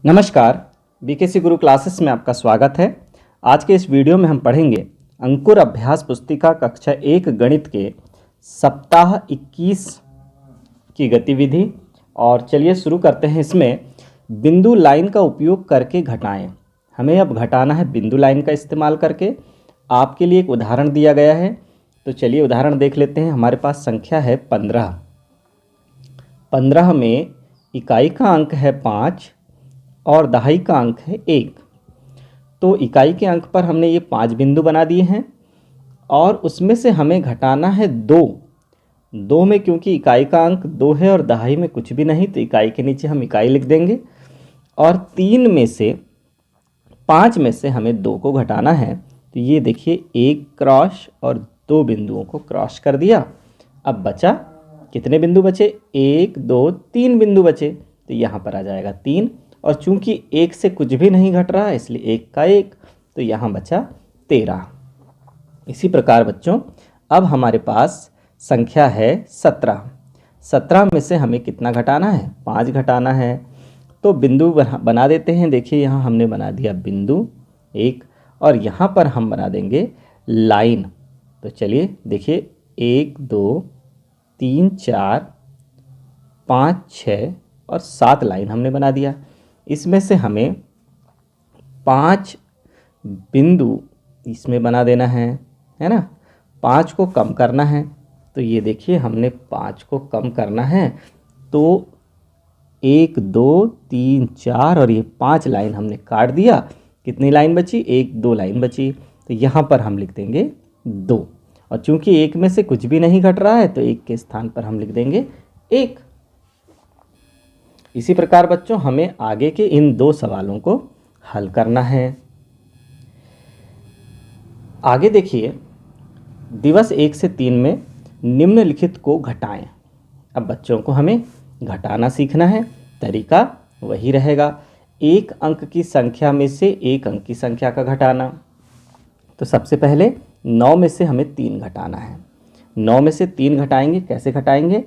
नमस्कार, बीकेसी गुरु क्लासेस में आपका स्वागत है। आज के इस वीडियो में हम पढ़ेंगे अंकुर अभ्यास पुस्तिका कक्षा 1 गणित के सप्ताह 21 की गतिविधि। और चलिए शुरू करते हैं। इसमें बिंदु लाइन का उपयोग करके घटाएं। हमें अब घटाना है बिंदु लाइन का इस्तेमाल करके। आपके लिए एक उदाहरण दिया गया है, तो चलिए उदाहरण देख लेते हैं। हमारे पास संख्या है 15। 15 में इकाई का अंक है 5 और दहाई का अंक है 1। तो इकाई के अंक पर हमने ये 5 बिंदु बना दिए हैं और उसमें से हमें घटाना है 2 में, क्योंकि इकाई का अंक 2 है और दहाई में कुछ भी नहीं, तो इकाई के नीचे हम इकाई लिख देंगे। और 3 में से 5 में से हमें 2 को घटाना है। तो ये देखिए 1 क्रॉस और 2 बिंदुओं को क्रॉस कर दिया। अब बचा कितने बिंदु बचे? 1 2 3 बिंदु बचे। तो यहाँ पर आ जाएगा 3, और चूंकि 1 से कुछ भी नहीं घट रहा है इसलिए 1 का 1, तो यहाँ बचा 13। इसी प्रकार बच्चों अब हमारे पास संख्या है 17। 17 में से हमें कितना घटाना है? 5 घटाना है। तो बिंदु बना देते हैं। देखिए यहाँ हमने बना दिया बिंदु 1 और यहाँ पर हम बना देंगे लाइन। तो चलिए देखिए 1 2 3 4 5 6 और 7 लाइन हमने बना दिया। इसमें से हमें 5 बिंदु इसमें बना देना है ना। 5 को कम करना है। तो ये देखिए हमने 5 को कम करना है। तो 1 2 3 4 और ये 5 लाइन हमने काट दिया। कितनी लाइन बची? 1 2 लाइन बची। तो यहाँ पर हम लिख देंगे 2, और चूंकि 1 में से कुछ भी नहीं घट रहा है तो 1 के स्थान पर हम लिख देंगे 1। इसी प्रकार बच्चों हमें आगे के इन 2 सवालों को हल करना है। आगे देखिए दिवस 1 से 3 में निम्नलिखित को घटाएं। अब बच्चों को हमें घटाना सीखना है। तरीका वही रहेगा, 1 अंक की संख्या में से 1 अंक की संख्या का घटाना। तो सबसे पहले 9 में से हमें 3 घटाना है। 9 में से 3 घटाएंगे। कैसे घटाएंगे?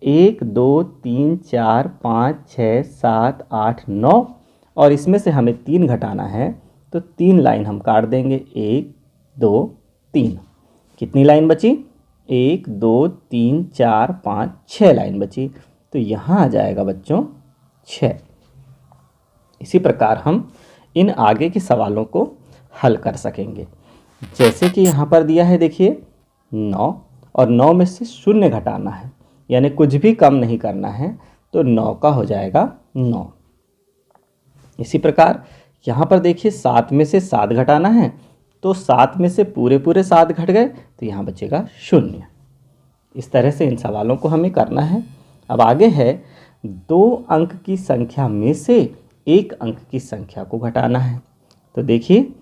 1 2 3 4 5 6 7 8 9, और इसमें से हमें 3 घटाना है। तो 3 लाइन हम काट देंगे। 1 2 3। कितनी लाइन बची? 1 2 3 4 5 6 लाइन बची। तो यहाँ आ जाएगा बच्चों 6। इसी प्रकार हम इन आगे के सवालों को हल कर सकेंगे। जैसे कि यहाँ पर दिया है देखिए 9, और 9 में से 0 घटाना है, यानी कुछ भी कम नहीं करना है। तो 9 का हो जाएगा 9। इसी प्रकार यहाँ पर देखिए 7 में से 7 घटाना है। तो 7 में से पूरे 7 घट गए, तो यहाँ बचेगा 0। इस तरह से इन सवालों को हमें करना है। अब आगे है 2 अंक की संख्या में से 1 अंक की संख्या को घटाना है। तो देखिए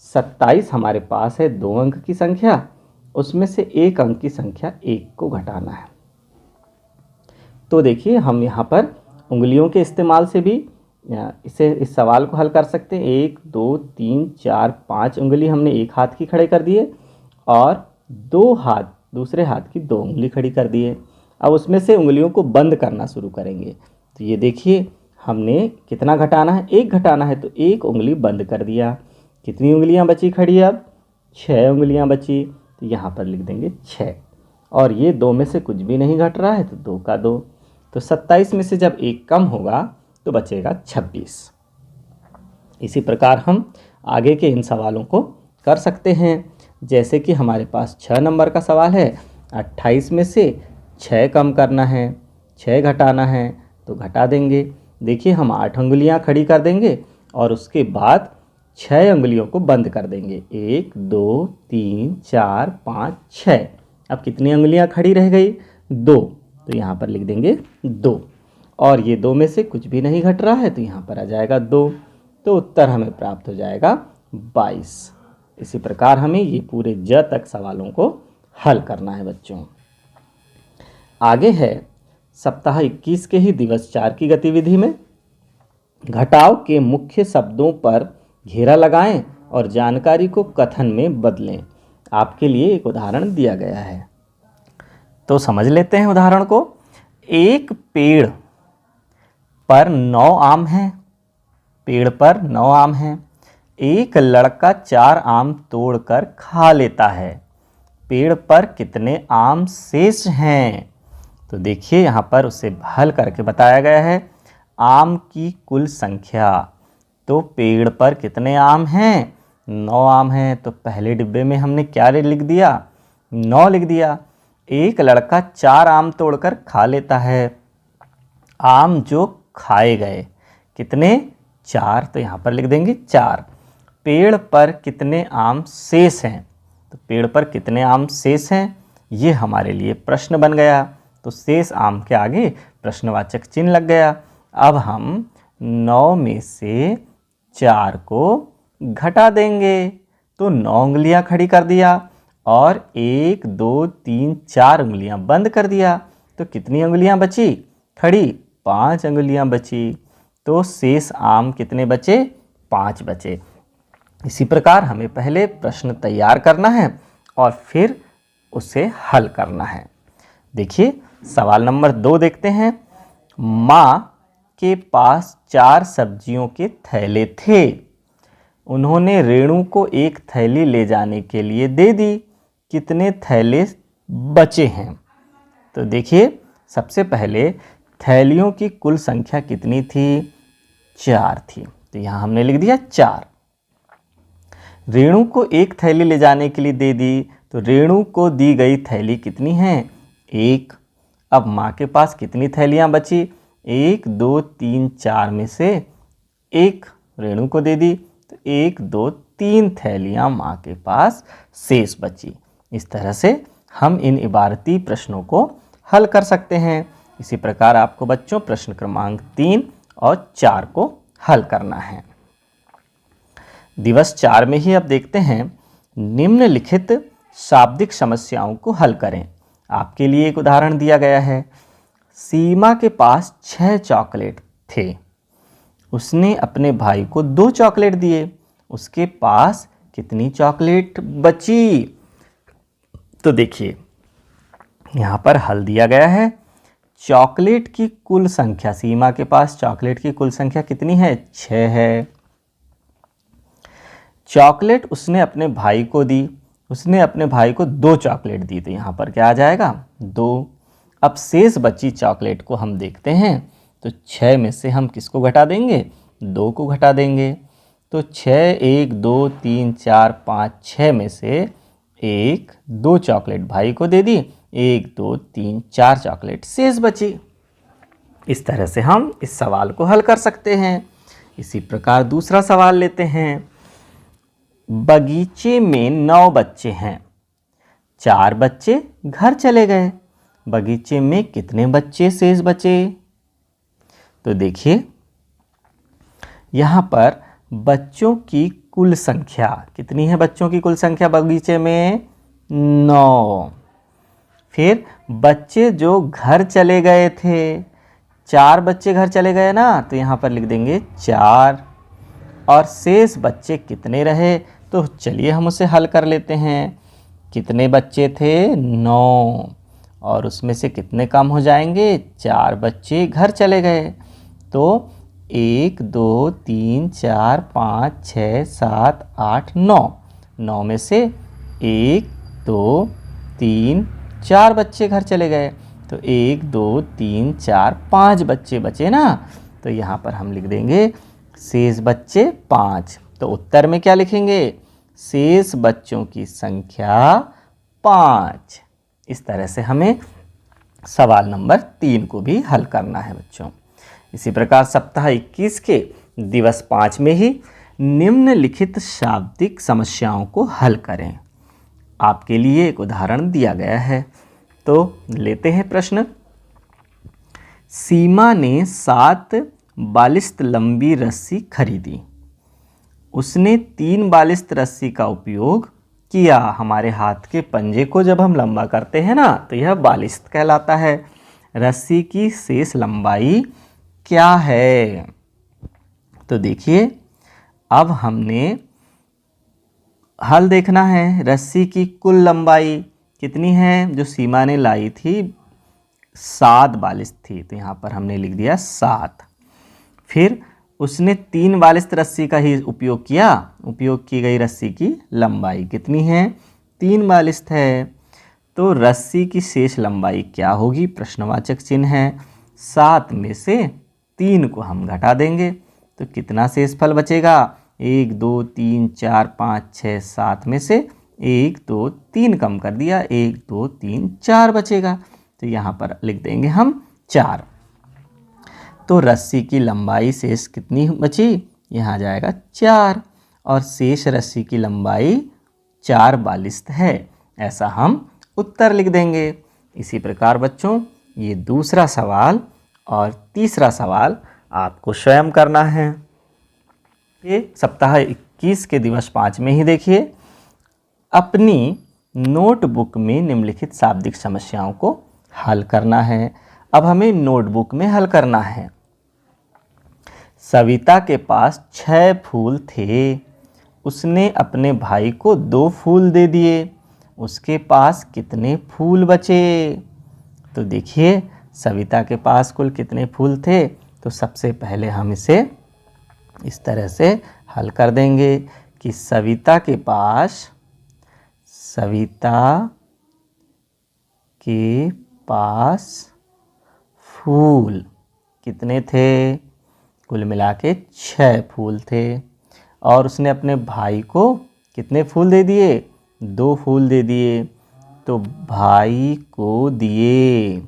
27 हमारे पास है 2 अंक की संख्या, उसमें से 1 अंक की संख्या 1 को घटाना है। तो देखिए हम यहाँ पर उंगलियों के इस्तेमाल से भी इस सवाल को हल कर सकते हैं। 1 2 3 4 5 उंगली हमने एक हाथ की खड़े कर दिए और 2 हाथ दूसरे हाथ की 2 उंगली खड़ी कर दिए। अब उसमें से उंगलियों को बंद करना शुरू करेंगे। तो ये देखिए हमने कितना घटाना है? 1 घटाना है, तो 1 उंगली बंद कर दिया। कितनी उंगलियां बची खड़ी? अब 6 उंगलियां बची। तो यहाँ पर लिख देंगे 6, और ये 2 में से कुछ भी नहीं घट रहा है, तो 2 का 2। तो 27 में से जब 1 कम होगा तो बचेगा 26। इसी प्रकार हम आगे के इन सवालों को कर सकते हैं। जैसे कि हमारे पास 6 नंबर का सवाल है। 28 में से 6 कम करना है, 6 घटाना है, तो घटा देंगे। देखिए हम 8 उंगलियां खड़ी कर देंगे और उसके बाद 6 उंगलियों को बंद कर देंगे। 1 2 3 4 5 6। अब कितनी उंगलियां खड़ी रह गई? 2। तो यहाँ पर लिख देंगे 2, और ये 2 में से कुछ भी नहीं घट रहा है, तो यहाँ पर आ जाएगा 2। तो उत्तर हमें प्राप्त हो जाएगा 22। इसी प्रकार हमें ये पूरे ज तक सवालों को हल करना है बच्चों। आगे है सप्ताह 21 के ही दिवस 4 की गतिविधि में घटाव के मुख्य शब्दों पर घेरा लगाएं और जानकारी को कथन में बदलें। आपके लिए एक उदाहरण दिया गया है, तो समझ लेते हैं उदाहरण को। एक पेड़ पर 9 आम हैं पेड़ पर 9 आम हैं। एक लड़का 4 आम तोड़कर खा लेता है, पेड़ पर कितने आम शेष हैं? तो देखिए यहाँ पर उसे हल करके बताया गया है। आम की कुल संख्या, तो पेड़ पर कितने आम हैं? 9 आम हैं, तो पहले डिब्बे में हमने क्या लिख दिया? 9 लिख दिया। एक लड़का 4 आम तोड़कर खा लेता है, आम जो खाए गए कितने? 4, तो यहाँ पर लिख देंगे 4। पेड़ पर कितने आम शेष हैं? तो पेड़ पर कितने आम शेष हैं, ये हमारे लिए प्रश्न बन गया। तो शेष आम के आगे प्रश्नवाचक चिन्ह लग गया। अब हम 9 में से 4 को घटा देंगे, तो 9 उंगलियां खड़ी कर दिया और 1 2 3 4 उंगलियां बंद कर दिया, तो कितनी उंगलियां बची खड़ी? 5 उंगलियां बची। तो शेष आम कितने बचे? 5 बचे। इसी प्रकार हमें पहले प्रश्न तैयार करना है और फिर उसे हल करना है। देखिए सवाल नंबर 2 देखते हैं। माँ के पास 4 सब्जियों के थैले थे, उन्होंने रेणु को एक थैली ले जाने के लिए दे दी, कितने थैले बचे हैं? तो देखिए सबसे पहले थैलियों की कुल संख्या कितनी थी? 4 थी, तो यहाँ हमने लिख दिया 4। रेणु को एक थैली ले जाने के लिए दे दी, तो रेणु को दी गई थैली कितनी है? 1। अब माँ के पास कितनी थैलियाँ बची? 1 2 3 4 में से 1 रेणु को दे दी, तो 1 2 3 थैलियाँ माँ के पास शेष बची। इस तरह से हम इन इबारती प्रश्नों को हल कर सकते हैं। इसी प्रकार आपको बच्चों प्रश्न क्रमांक 3 और 4 को हल करना है। दिवस 4 में ही अब देखते हैं, निम्नलिखित शाब्दिक समस्याओं को हल करें। आपके लिए एक उदाहरण दिया गया है। सीमा के पास 6 चॉकलेट थे, उसने अपने भाई को 2 चॉकलेट दिए, उसके पास कितनी चॉकलेट बची? तो देखिए यहाँ पर हल दिया गया है। चॉकलेट की कुल संख्या, सीमा के पास चॉकलेट की कुल संख्या कितनी है? 6 है। चॉकलेट उसने अपने भाई को दी, उसने अपने भाई को 2 चॉकलेट दी, तो यहाँ पर क्या आ जाएगा? 2। अब शेष बची चॉकलेट को हम देखते हैं, तो 6 में से हम किसको घटा देंगे? 2 को घटा देंगे। तो 6 1 2 3 4 5 6 में से 1 2 चॉकलेट भाई को दे दी, 1 2 3 4 चॉकलेट शेष बची। इस तरह से हम इस सवाल को हल कर सकते हैं। इसी प्रकार दूसरा सवाल लेते हैं। बगीचे में 9 बच्चे हैं, 4 बच्चे घर चले गए, बगीचे में कितने बच्चे शेष बचे? तो देखिए यहाँ पर बच्चों की कुल संख्या कितनी है? बच्चों की कुल संख्या बगीचे में 9। फिर बच्चे जो घर चले गए थे, 4 बच्चे घर चले गए ना, तो यहाँ पर लिख देंगे 4। और शेष बच्चे कितने रहे? तो चलिए हम उसे हल कर लेते हैं। कितने बच्चे थे? 9। और उसमें से कितने कम हो जाएंगे? 4 बच्चे घर चले गए। तो 1 2 3 4 5 6 7 8 9, 9 में से 1 2 3 4 बच्चे घर चले गए, तो 1 2 3 4 5 बच्चे बचे ना, तो यहाँ पर हम लिख देंगे शेष बच्चे 5। तो उत्तर में क्या लिखेंगे? शेष बच्चों की संख्या 5। इस तरह से हमें सवाल नंबर 3 को भी हल करना है बच्चों। इसी प्रकार सप्ताह 21 के दिवस 5 में ही निम्नलिखित शाब्दिक समस्याओं को हल करें। आपके लिए एक उदाहरण दिया गया है, तो लेते हैं प्रश्न। सीमा ने 7 बालिस्त लंबी रस्सी खरीदी, उसने 3 बालिस्त रस्सी का उपयोग किया। हमारे हाथ के पंजे को जब हम लंबा करते हैं ना, तो यह बालिस्त कहलाता है। रस्सी की शेष लंबाई क्या है? तो देखिए अब हमने हल देखना है। रस्सी की कुल लंबाई कितनी है? जो सीमा ने लाई थी 7 बालिस्त थी, तो यहाँ पर हमने लिख दिया 7। फिर उसने 3 बालिश्त रस्सी का ही उपयोग किया। उपयोग की गई रस्सी की लंबाई कितनी है? 3 बालिश्त है। तो रस्सी की शेष लंबाई क्या होगी? प्रश्नवाचक चिन्ह है। 7 में से 3 को हम घटा देंगे तो कितना शेषफल बचेगा? 1 2 3 4 5 6 7 में से 1 2 3 कम कर दिया, 1 2 3 4 बचेगा। तो यहाँ पर लिख देंगे हम 4। तो रस्सी की लंबाई शेष कितनी बची? यहाँ जाएगा 4 और शेष रस्सी की लंबाई 4 बालिश्त है। ऐसा हम उत्तर लिख देंगे। इसी प्रकार बच्चों ये दूसरा सवाल और तीसरा सवाल आपको स्वयं करना है। ये सप्ताह 21 के दिवस 5 में ही देखिए। अपनी नोटबुक में निम्नलिखित शाब्दिक समस्याओं को हल करना है। अब हमें नोटबुक में हल करना है। सविता के पास 6 फूल थे। उसने अपने भाई को 2 फूल दे दिए। उसके पास कितने फूल बचे? तो देखिए सविता के पास कुल कितने फूल थे। तो सबसे पहले हम इसे इस तरह से हल कर देंगे कि सविता के पास फूल कितने थे? कुल मिला के 6 फूल थे। और उसने अपने भाई को कितने फूल दे दिए? 2 फूल दे दिए। तो भाई को दिए,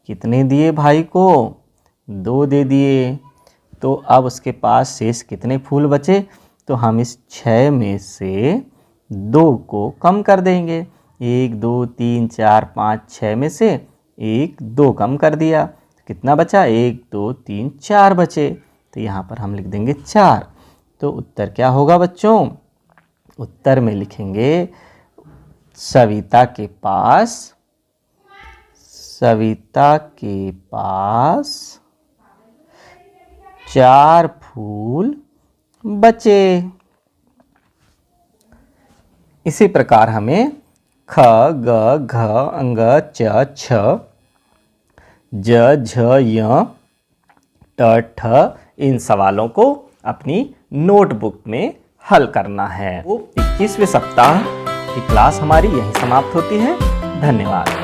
कितने दिए भाई को? 2 दे दिए। तो अब उसके पास शेष कितने फूल बचे? तो हम इस 6 में से 2 को कम कर देंगे। 1 2 3 4 5 6 में से 1 2 कम कर दिया। कितना बचा? 1 2 3 4 बचे। तो यहाँ पर हम लिख देंगे 4। तो उत्तर क्या होगा बच्चों? उत्तर में लिखेंगे सविता के पास 4 फूल बचे। इसी प्रकार हमें ख ग घ अंग च छ ज झ य ट ठ इन सवालों को अपनी नोटबुक में हल करना है। वो 21वें सप्ताह की क्लास हमारी यहीं समाप्त होती है। धन्यवाद।